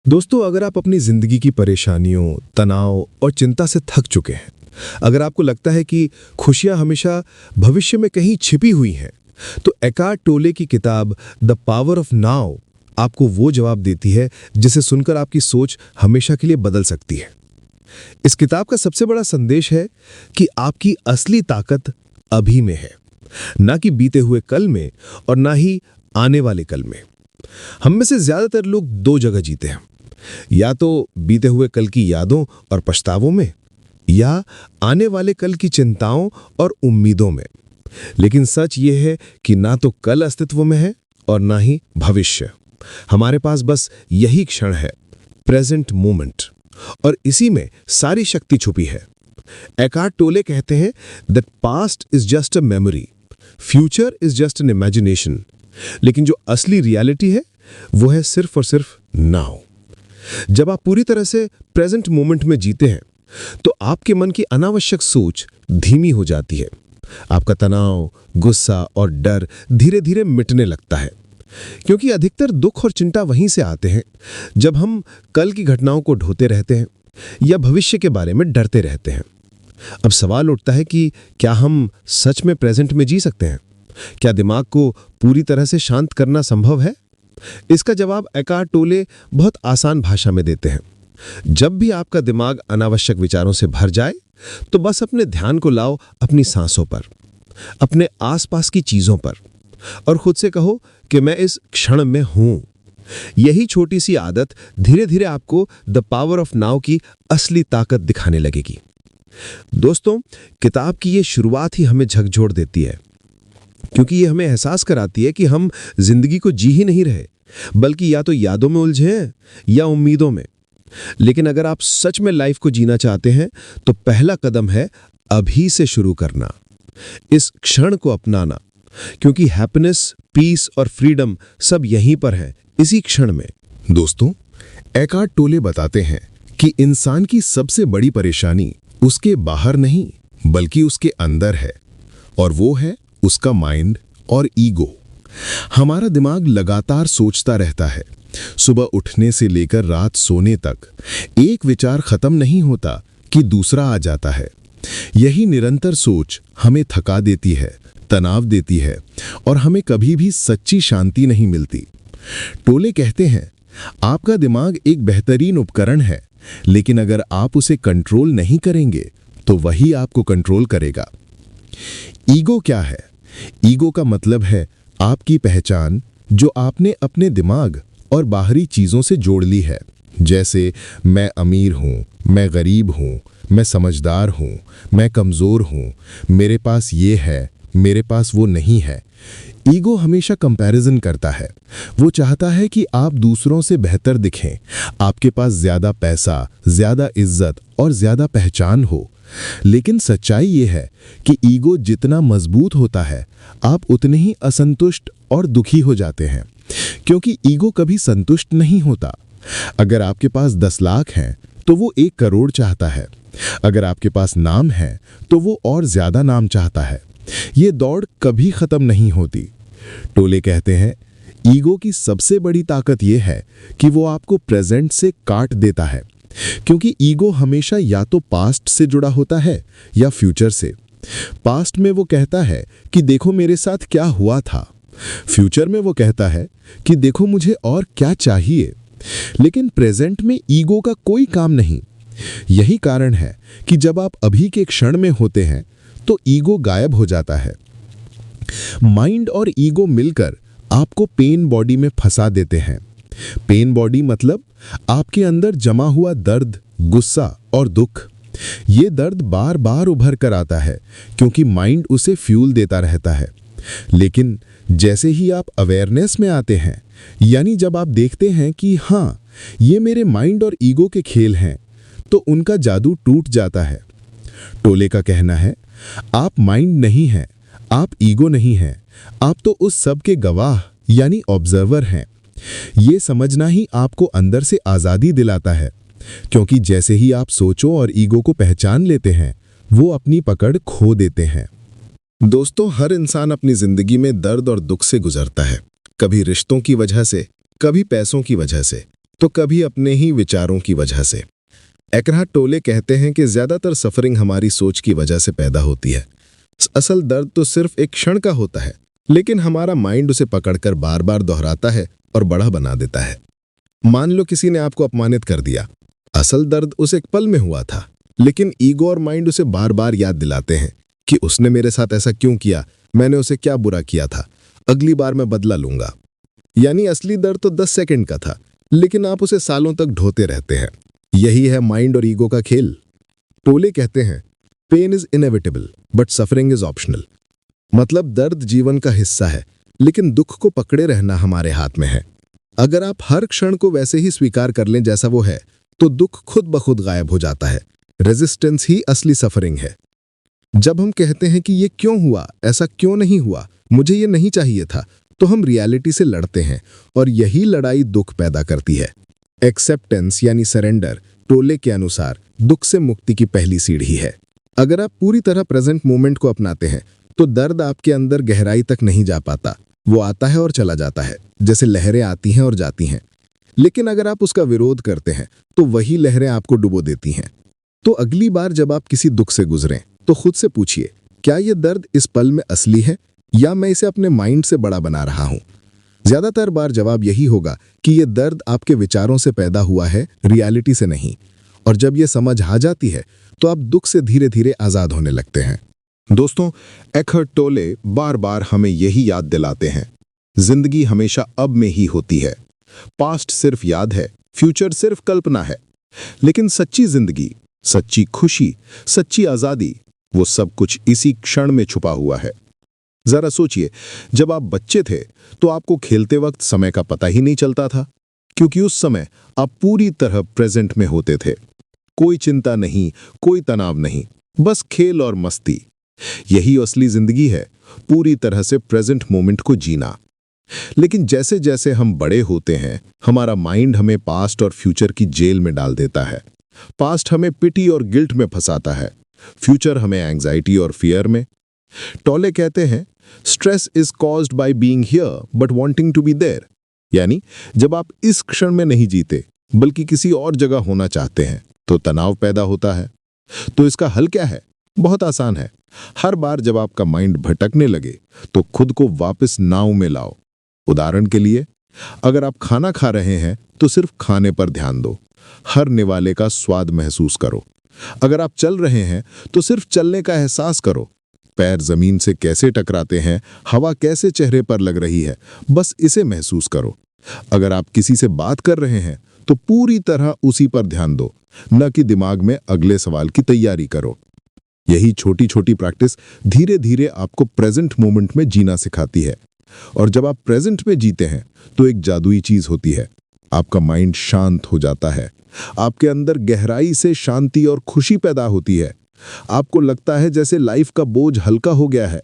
दोस्तों, अगर आप अपनी जिंदगी की परेशानियों, तनाव और चिंता से थक चुके हैं, अगर आपको लगता है कि खुशियां हमेशा भविष्य में कहीं छिपी हुई हैं, तो एकार्ट टोले की किताब द पावर ऑफ नाउ आपको वो जवाब देती है जिसे सुनकर आपकी सोच हमेशा के लिए बदल सकती है। इस किताब का सबसे बड़ा संदेश है कि आपकी असली ताकत अभी में है, ना कि बीते हुए कल में और ना ही आने वाले कल में। हम में से ज्यादातर लोग दो जगह जीते हैं, या तो बीते हुए कल की यादों और पछतावों में, या आने वाले कल की चिंताओं और उम्मीदों में। लेकिन सच यह है कि ना तो कल अस्तित्व में है और ना ही भविष्य। हमारे पास बस यही क्षण है, प्रेजेंट मोमेंट, और इसी में सारी शक्ति छुपी है। एकार्ट टोले कहते हैं that past is just a memory, future is just an imagination, लेकिन जो असली रियलिटी है वो है सिर्फ और सिर्फ नाउ। जब आप पूरी तरह से प्रेजेंट मोमेंट में जीते हैं तो आपके मन की अनावश्यक सोच धीमी हो जाती है। आपका तनाव, गुस्सा और डर धीरे धीरे मिटने लगता है, क्योंकि अधिकतर दुख और चिंता वहीं से आते हैं जब हम कल की घटनाओं को ढोते रहते हैं या भविष्य के बारे में डरते रहते हैं। अब सवाल उठता है कि क्या हम सच में प्रेजेंट में जी सकते हैं? क्या दिमाग को पूरी तरह से शांत करना संभव है? इसका जवाब एकार्ट टोले बहुत आसान भाषा में देते हैं। जब भी आपका दिमाग अनावश्यक विचारों से भर जाए, तो बस अपने ध्यान को लाओ अपनी सांसों पर, अपने आसपास की चीजों पर, और खुद से कहो कि मैं इस क्षण में हूं। यही छोटी सी आदत धीरे धीरे आपको द पावर ऑफ नाउ की असली ताकत दिखाने लगेगी। दोस्तों, किताब की ये शुरुआत ही हमें झकझोर देती है, क्योंकि ये हमें एहसास कराती है कि हम जिंदगी को जी ही नहीं रहे, बल्कि या तो यादों में उलझे हैं या उम्मीदों में। लेकिन अगर आप सच में लाइफ को जीना चाहते हैं तो पहला कदम है अभी से शुरू करना, इस क्षण को अपनाना, क्योंकि हैप्पीनेस, पीस और फ्रीडम सब यहीं पर है, इसी क्षण में। दोस्तों, एकार्ट टोले बताते हैं कि इंसान की सबसे बड़ी परेशानी उसके बाहर नहीं बल्कि उसके अंदर है, और वो है उसका माइंड और ईगो। हमारा दिमाग लगातार सोचता रहता है। सुबह उठने से लेकर रात सोने तक एक विचार खत्म नहीं होता कि दूसरा आ जाता है। यही निरंतर सोच हमें थका देती है, तनाव देती है, और हमें कभी भी सच्ची शांति नहीं मिलती। टोले कहते हैं, आपका दिमाग एक बेहतरीन उपकरण है, लेकिन अगर आप उसे कंट्रोल नहीं करेंगे तो वही आपको कंट्रोल करेगा। ईगो क्या है? ईगो का मतलब है आपकी पहचान जो आपने अपने दिमाग और बाहरी चीजों से जोड़ ली है, जैसे मैं अमीर हूं, मैं गरीब हूं, मैं समझदार हूं, मैं कमजोर हूं, मेरे पास ये है, मेरे पास वो नहीं है। ईगो हमेशा कंपैरिजन करता है। वो चाहता है कि आप दूसरों से बेहतर दिखें, आपके पास ज्यादा पैसा, ज्यादा इज्जत और ज्यादा पहचान हो। लेकिन सच्चाई ये है कि ईगो जितना मजबूत होता है, आप उतने ही असंतुष्ट और दुखी हो जाते हैं, क्योंकि ईगो कभी संतुष्ट नहीं होता। अगर आपके पास 10 लाख हैं तो वो 1 करोड़ चाहता है। अगर आपके पास नाम है तो वो और ज्यादा नाम चाहता है। ये दौड़ कभी खत्म नहीं होती। टोले कहते हैं, ईगो की सबसे बड़ी ताकत ये है कि वो आपको प्रेजेंट से काट देता है, क्योंकि ईगो हमेशा या तो पास्ट से जुड़ा होता है या फ्यूचर से। पास्ट में वो कहता है कि देखो मेरे साथ क्या हुआ था। फ्यूचर में वो कहता है कि देखो मुझे और क्या चाहिए। लेकिन प्रेजेंट में ईगो का कोई काम नहीं। यही कारण है कि जब आप अभी के क्षण में होते हैं तो ईगो गायब हो जाता है। माइंड और ईगो मिलकर आपको पेन बॉडी में फंसा देते हैं। पेन बॉडी मतलब आपके अंदर जमा हुआ दर्द, गुस्सा और दुख। ये दर्द बार बार उभर कर आता है क्योंकि माइंड उसे फ्यूल देता रहता है। लेकिन जैसे ही आप अवेयरनेस में आते हैं, यानी जब आप देखते हैं कि हाँ, ये मेरे माइंड और ईगो के खेल हैं, तो उनका जादू टूट जाता है। टोले का कहना है, आप माइंड नहीं हैं, आप ईगो नहीं हैं, आप तो उस सब के गवाह यानी ऑब्जर्वर हैं। ये समझना ही आपको अंदर से आज़ादी दिलाता है, क्योंकि जैसे ही आप सोचो और ईगो को पहचान लेते हैं, वो अपनी पकड़ खो देते हैं। दोस्तों, हर इंसान अपनी जिंदगी में दर्द और दुख से गुजरता है, कभी रिश्तों की वजह से, कभी पैसों की वजह से, तो कभी अपने ही विचारों की वजह से। एकहार्ट टोले कहते हैं कि ज्यादातर सफरिंग हमारी सोच की वजह से पैदा होती है। असल दर्द तो सिर्फ एक क्षण का होता है, लेकिन हमारा माइंड उसे पकड़कर बार बार दोहराता है और बड़ा बना देता है। मान लो किसी ने आपको अपमानित कर दिया। असल दर्द उस एक पल में हुआ था, लेकिन ईगो और माइंड उसे बार बार याद दिलाते हैं कि उसने मेरे साथ ऐसा क्यों किया, मैंने उसे क्या बुरा किया था, अगली बार मैं बदला लूंगा। यानी असली दर्द तो 10 सेकंड का था, लेकिन आप उसे सालों तक ढोते रहते हैं। यही है माइंड और ईगो का खेल। टोले कहते हैं pain is inevitable but suffering is optional. मतलब दर्द जीवन का हिस्सा है, लेकिन दुख को पकड़े रहना हमारे हाथ में है। अगर आप हर क्षण को वैसे ही स्वीकार कर लें जैसा वो है, तो दुख खुद ब खुद गायब हो जाता है। रेजिस्टेंस ही असली सफरिंग है। जब हम कहते हैं कि ये क्यों हुआ, ऐसा क्यों नहीं हुआ, मुझे ये नहीं चाहिए था, तो हम रियलिटी से लड़ते हैं, और यही लड़ाई दुख पैदा करती है। एक्सेप्टेंस यानी सरेंडर टोले के अनुसार दुख से मुक्ति की पहली सीढ़ी है। अगर आप पूरी तरह प्रेजेंट मोमेंट को अपनाते हैं, तो दर्द आपके अंदर गहराई तक नहीं जा पाता। वो आता है और चला जाता है, जैसे लहरें आती हैं और जाती हैं। लेकिन अगर आप उसका विरोध करते हैं, तो वही लहरें आपको डुबो देती हैं। तो अगली बार जब आप किसी दुख से गुजरें, तो खुद से पूछिए, क्या ये दर्द इस पल में असली है या मैं इसे अपने माइंड से बड़ा बना रहा हूं? ज्यादातर बार जवाब यही होगा कि ये दर्द आपके विचारों से पैदा हुआ है, रियलिटी से नहीं। और जब ये समझ आ जाती है, तो आप दुख से धीरे धीरे आजाद होने लगते हैं। दोस्तों, एकहार्ट टोले बार बार हमें यही याद दिलाते हैं, जिंदगी हमेशा अब में ही होती है। पास्ट सिर्फ याद है, फ्यूचर सिर्फ कल्पना है। लेकिन सच्ची जिंदगी, सच्ची खुशी, सच्ची आजादी, वो सब कुछ इसी क्षण में छुपा हुआ है। जरा सोचिए, जब आप बच्चे थे तो आपको खेलते वक्त समय का पता ही नहीं चलता था, क्योंकि उस समय आप पूरी तरह प्रेजेंट में होते थे। कोई चिंता नहीं, कोई तनाव नहीं, बस खेल और मस्ती। यही असली जिंदगी है, पूरी तरह से प्रेजेंट मोमेंट को जीना। लेकिन जैसे जैसे हम बड़े होते हैं, हमारा माइंड हमें पास्ट और फ्यूचर की जेल में डाल देता है। पास्ट हमें पिटी और गिल्ट में फंसाता है, फ्यूचर हमें एंजाइटी और फियर में। टोले कहते हैं stress is caused by being here but wanting to be there. यानी जब आप इस क्षण में नहीं जीते, बल्कि किसी और जगह होना चाहते हैं, तो तनाव पैदा होता है। तो इसका हल क्या है? बहुत आसान है। हर बार जब आपका माइंड भटकने लगे, तो खुद को वापस नाव में लाओ। उदाहरण के लिए, अगर आप खाना खा रहे हैं, तो सिर्फ खाने पर ध्यान दो, हर निवाले का स्वाद महसूस करो। अगर आप चल रहे हैं, तो सिर्फ चलने का एहसास करो, पैर जमीन से कैसे टकराते हैं, हवा कैसे चेहरे पर लग रही है, बस इसे महसूस करो। अगर आप किसी से बात कर रहे हैं, तो पूरी तरह उसी पर ध्यान दो, न कि दिमाग में अगले सवाल की तैयारी करो। यही छोटी छोटी प्रैक्टिस धीरे धीरे आपको प्रेजेंट मोमेंट में जीना सिखाती है। और जब आप प्रेजेंट में जीते हैं, तो एक जादुई चीज होती है, आपका माइंड शांत हो जाता है। आपके अंदर गहराई से शांति और खुशी पैदा होती है। आपको लगता है जैसे लाइफ का बोझ हल्का हो गया है।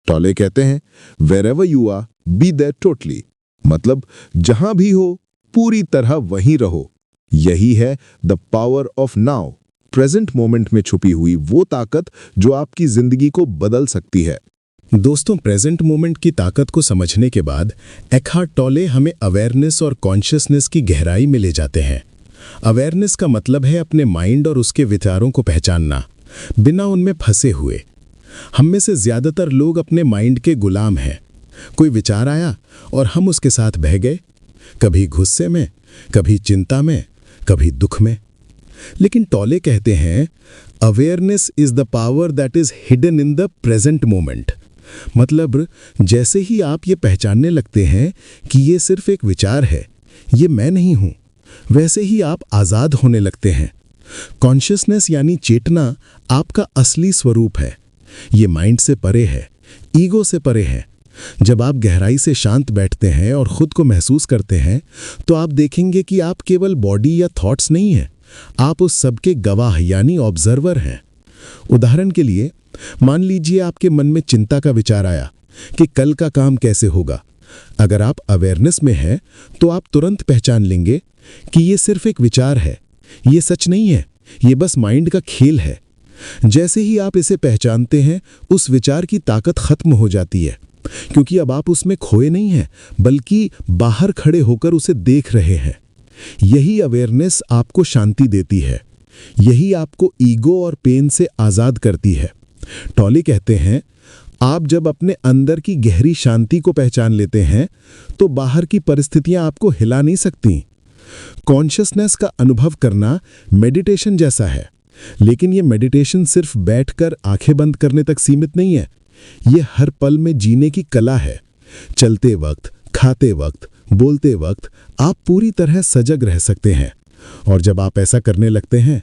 टोले कहते हैं wherever you are be there totally. मतलब जहां भी हो, पूरी तरह वहीं रहो। यही है the power of now, present moment में छुपी हुई वो ताकत जो आपकी जिंदगी को बदल सकती है। दोस्तों, प्रेजेंट मोमेंट की ताकत को समझने के बाद एकहार्ट टोले हमें अवेयरनेस और कॉन्शियसनेस की गहराई में ले जाते हैं। अवेयरनेस का मतलब है अपने माइंड और उसके विचारों को पहचानना, बिना उनमें फंसे हुए। हम में से ज्यादातर लोग अपने माइंड के गुलाम हैं। कोई विचार आया और हम उसके साथ बह गए, कभी गुस्से में, कभी चिंता में, कभी दुख में। लेकिन टोले कहते हैं awareness is the power that is hidden in the present moment. मतलब जैसे ही आप ये पहचानने लगते हैं कि ये सिर्फ एक विचार है, ये मैं नहीं हूं, वैसे ही आप आजाद होने लगते हैं। कॉन्शियसनेस यानी चेतना आपका असली स्वरूप है। ये माइंड से परे है, ईगो से परे है। जब आप गहराई से शांत बैठते हैं और खुद को महसूस करते हैं, तो आप देखेंगे कि आप केवल बॉडी या थॉट्स नहीं हैं, आप उस सब के गवाह यानी ऑब्जर्वर हैं। उदाहरण के लिए, मान लीजिए आपके मन में चिंता का विचार आया कि कल का काम कैसे होगा। अगर आप अवेयरनेस में हैं, तो आप तुरंत पहचान लेंगे कि ये सिर्फ एक विचार है, ये सच नहीं है, ये बस माइंड का खेल है। जैसे ही आप इसे पहचानते हैं, उस विचार की ताकत खत्म हो जाती है, क्योंकि अब आप उसमें खोए नहीं हैं, बल्कि बाहर खड़े होकर उसे देख रहे हैं। यही अवेयरनेस आपको शांति देती है, यही आपको ईगो और पेन से आज़ाद करती है। टॉले कहते हैं, आप जब अपने अंदर की गहरी शांति को पहचान लेते हैं तो बाहर की परिस्थितियां आपको हिला नहीं सकती। कॉन्शियसनेस का अनुभव करना मेडिटेशन जैसा है, लेकिन ये मेडिटेशन सिर्फ बैठकर आंखें बंद करने तक सीमित नहीं है। ये हर पल में जीने की कला है। चलते वक्त, खाते वक्त, बोलते वक्त आप पूरी तरह सजग रह सकते हैं। और जब आप ऐसा करने लगते हैं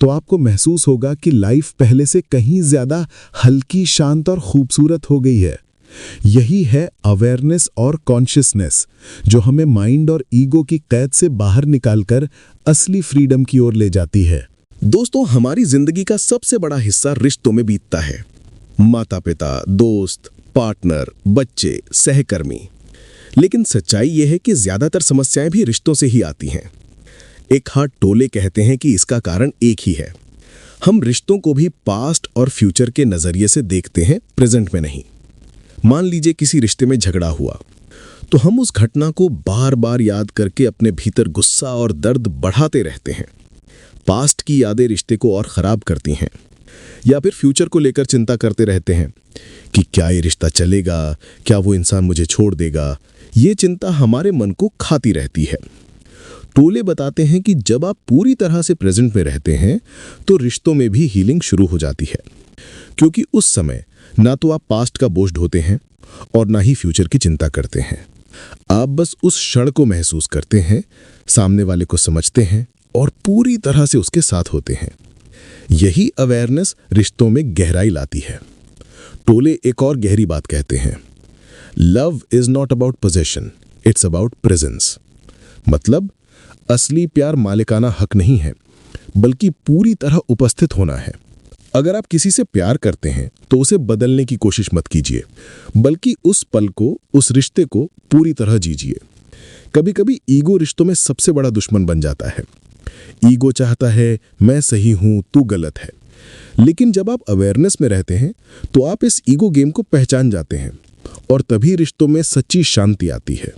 तो आपको महसूस होगा कि लाइफ पहले से कहीं ज्यादा हल्की, शांत और खूबसूरत हो गई है। यही है अवेयरनेस और कॉन्शियसनेस, जो हमें माइंड और ईगो की कैद से बाहर निकालकर असली फ्रीडम की ओर ले जाती है। दोस्तों, हमारी जिंदगी का सबसे बड़ा हिस्सा रिश्तों में बीतता है। माता पिता, दोस्त, पार्टनर, बच्चे, सहकर्मी। लेकिन सच्चाई यह है कि ज्यादातर समस्याएं भी रिश्तों से ही आती हैं। एकार्ट टोले कहते हैं कि इसका कारण एक ही है। हम रिश्तों को भी पास्ट और फ्यूचर के नजरिए से देखते हैं, प्रेजेंट में नहीं। मान लीजिए किसी रिश्ते में झगड़ा हुआ तो हम उस घटना को बार बार याद करके अपने भीतर गुस्सा और दर्द बढ़ाते रहते हैं। पास्ट की यादें रिश्ते को और खराब करती हैं। या फिर फ्यूचर को लेकर चिंता करते रहते हैं कि क्या ये रिश्ता चलेगा, क्या वो इंसान मुझे छोड़ देगा। ये चिंता हमारे मन को खाती रहती है। टोले बताते हैं कि जब आप पूरी तरह से प्रेजेंट में रहते हैं तो रिश्तों में भी हीलिंग शुरू हो जाती है, क्योंकि उस समय ना तो आप पास्ट का बोझ ढोते हैं और ना ही फ्यूचर की चिंता करते हैं। आप बस उस क्षण को महसूस करते हैं, सामने वाले को समझते हैं और पूरी तरह से उसके साथ होते हैं। यही अवेयरनेस रिश्तों में गहराई लाती है। टोले एक और गहरी बात कहते हैं, love is not about possession, it's about presence. मतलब असली प्यार मालिकाना हक नहीं है, बल्कि पूरी तरह उपस्थित होना है। अगर आप किसी से प्यार करते हैं तो उसे बदलने की कोशिश मत कीजिए, बल्कि उस पल को, उस रिश्ते को पूरी तरह जीजिए। कभी कभी ईगो रिश्तों में सबसे बड़ा दुश्मन बन जाता है। ईगो चाहता है मैं सही हूं, तू गलत है। लेकिन जब आप अवेयरनेस में रहते हैं तो आप इस ईगो गेम को पहचान जाते हैं और तभी रिश्तों में सच्ची शांति आती है।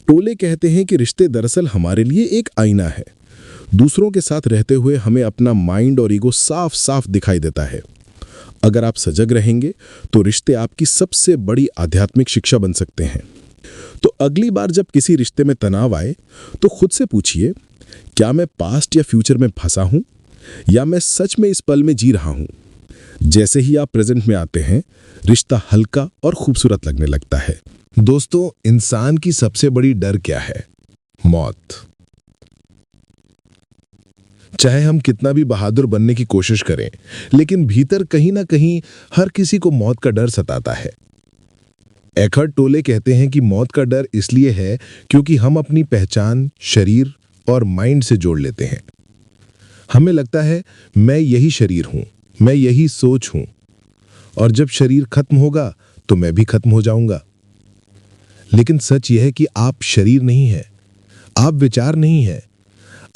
टोले कहते हैं कि रिश्ते दरअसल हमारे लिए एक आईना है। दूसरों के साथ रहते हुए हमें अपना माइंड और ईगो साफ साफ दिखाई देता है। अगर आप सजग रहेंगे तो रिश्ते आपकी सबसे बड़ी आध्यात्मिक शिक्षा बन सकते हैं। तो अगली बार जब किसी रिश्ते में तनाव आए तो खुद से पूछिए, क्या मैं पास्ट या फ्यूचर में फंसा हूं या मैं सच में इस पल में जी रहा हूं। जैसे ही आप प्रेजेंट में आते हैं, रिश्ता हल्का और खूबसूरत लगने लगता है। दोस्तों, इंसान की सबसे बड़ी डर क्या है? मौत। चाहे हम कितना भी बहादुर बनने की कोशिश करें, लेकिन भीतर कहीं ना कहीं हर किसी को मौत का डर सताता है। एकार्ट टोले कहते हैं कि मौत का डर इसलिए है क्योंकि हम अपनी पहचान शरीर और माइंड से जोड़ लेते हैं। हमें लगता है मैं यही शरीर हूं, मैं यही सोच हूं, और जब शरीर खत्म होगा तो मैं भी खत्म हो जाऊंगा। लेकिन सच यह है कि आप शरीर नहीं है, आप विचार नहीं है,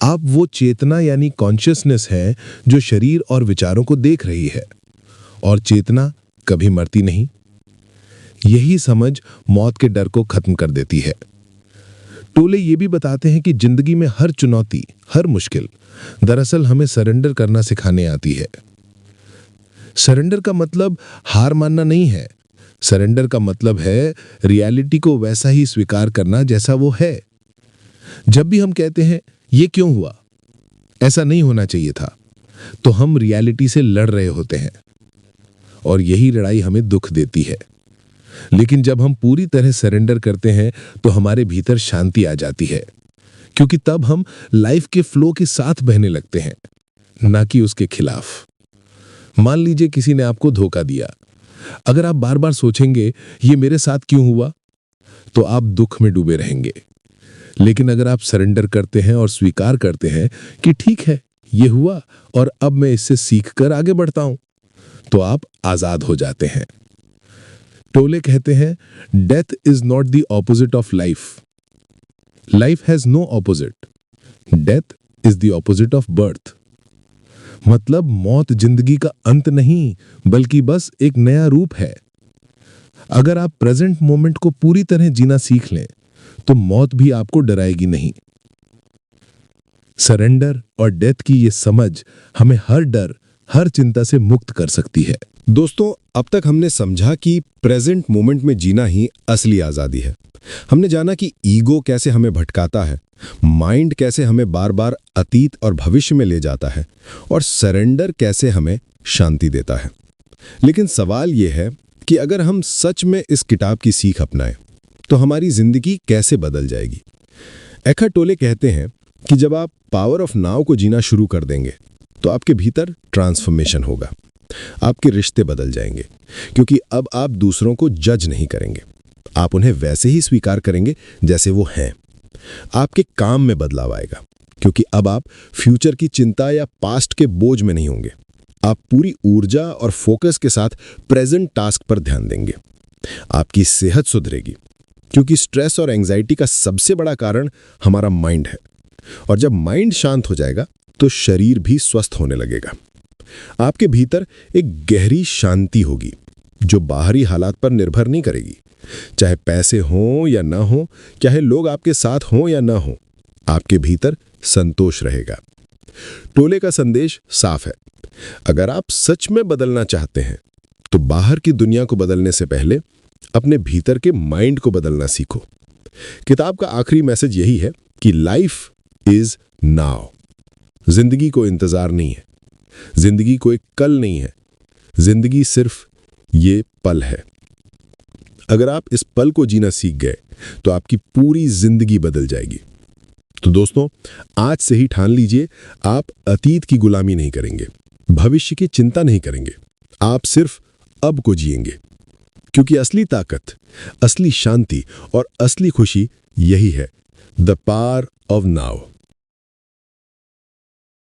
आप वो चेतना यानी कॉन्शियसनेस है जो शरीर और विचारों को देख रही है। और चेतना कभी मरती नहीं। यही समझ मौत के डर को खत्म कर देती है। टोले ये भी बताते हैं कि जिंदगी में हर चुनौती, हर मुश्किल दरअसल हमें सरेंडर करना सिखाने आती है। सरेंडर का मतलब हार मानना नहीं है। सरेंडर का मतलब है रियलिटी को वैसा ही स्वीकार करना जैसा वो है। जब भी हम कहते हैं ये क्यों हुआ, ऐसा नहीं होना चाहिए था, तो हम रियलिटी से लड़ रहे होते हैं और यही लड़ाई हमें दुख देती है। लेकिन जब हम पूरी तरह सरेंडर करते हैं तो हमारे भीतर शांति आ जाती है, क्योंकि तब हम लाइफ के फ्लो के साथ बहने लगते हैं, ना कि उसके खिलाफ। मान लीजिए किसी ने आपको धोखा दिया। अगर आप बार बार सोचेंगे ये मेरे साथ क्यों हुआ, तो आप दुख में डूबे रहेंगे। लेकिन अगर आप सरेंडर करते हैं और स्वीकार करते हैं कि ठीक है, ये हुआ और अब मैं इससे सीखकर आगे बढ़ता हूं, तो आप आजाद हो जाते हैं। टोले कहते हैं, death is not the opposite of life, life has no opposite, death is the opposite of birth. मतलब मौत जिंदगी का अंत नहीं, बल्कि बस एक नया रूप है। अगर आप प्रेजेंट मोमेंट को पूरी तरह जीना सीख लें तो मौत भी आपको डराएगी नहीं। सरेंडर और डेथ की ये समझ हमें हर डर, हर चिंता से मुक्त कर सकती है। दोस्तों, अब तक हमने समझा कि प्रेजेंट मोमेंट में जीना ही असली आज़ादी है। हमने जाना कि ईगो कैसे हमें भटकाता है, माइंड कैसे हमें बार बार अतीत और भविष्य में ले जाता है, और सरेंडर कैसे हमें शांति देता है। लेकिन सवाल यह है कि अगर हम सच में इस किताब की सीख अपनाएं, तो हमारी जिंदगी कैसे बदल जाएगी। एखार्ट टोले कहते हैं कि जब आप पावर ऑफ नाउ को जीना शुरू कर देंगे, तो आपके भीतर ट्रांसफॉर्मेशन होगा। आपके रिश्ते बदल जाएंगे, क्योंकि अब आप दूसरों को जज नहीं करेंगे, आप उन्हें वैसे ही स्वीकार करेंगे जैसे वो हैं। आपके काम में बदलाव आएगा, क्योंकि अब आप फ्यूचर की चिंता या पास्ट के बोझ में नहीं होंगे। आप पूरी ऊर्जा और फोकस के साथ प्रेजेंट टास्क पर ध्यान देंगे। आपकी सेहत सुधरेगी, क्योंकि स्ट्रेस और एंजाइटी का सबसे बड़ा कारण हमारा माइंड है, और जब माइंड शांत हो जाएगा तो शरीर भी स्वस्थ होने लगेगा। आपके भीतर एक गहरी शांति होगी, जो बाहरी हालात पर निर्भर नहीं करेगी। चाहे पैसे हों या ना हो, चाहे लोग आपके साथ हों या ना हो, आपके भीतर संतोष रहेगा। टोले का संदेश साफ है, अगर आप सच में बदलना चाहते हैं, तो बाहर की दुनिया को बदलने से पहले अपने भीतर के माइंड को बदलना सीखो। किताब का आखिरी मैसेज यही है कि लाइफ इज नाउ। जिंदगी को इंतजार नहीं है, जिंदगी कोई कल नहीं है, जिंदगी सिर्फ ये पल है। अगर आप इस पल को जीना सीख गए, तो आपकी पूरी जिंदगी बदल जाएगी। तो दोस्तों, आज से ही ठान लीजिए, आप अतीत की गुलामी नहीं करेंगे, भविष्य की चिंता नहीं करेंगे, आप सिर्फ अब को जिएंगे। क्योंकि असली ताकत, असली शांति और असली खुशी यही है, द पावर ऑफ नाउ।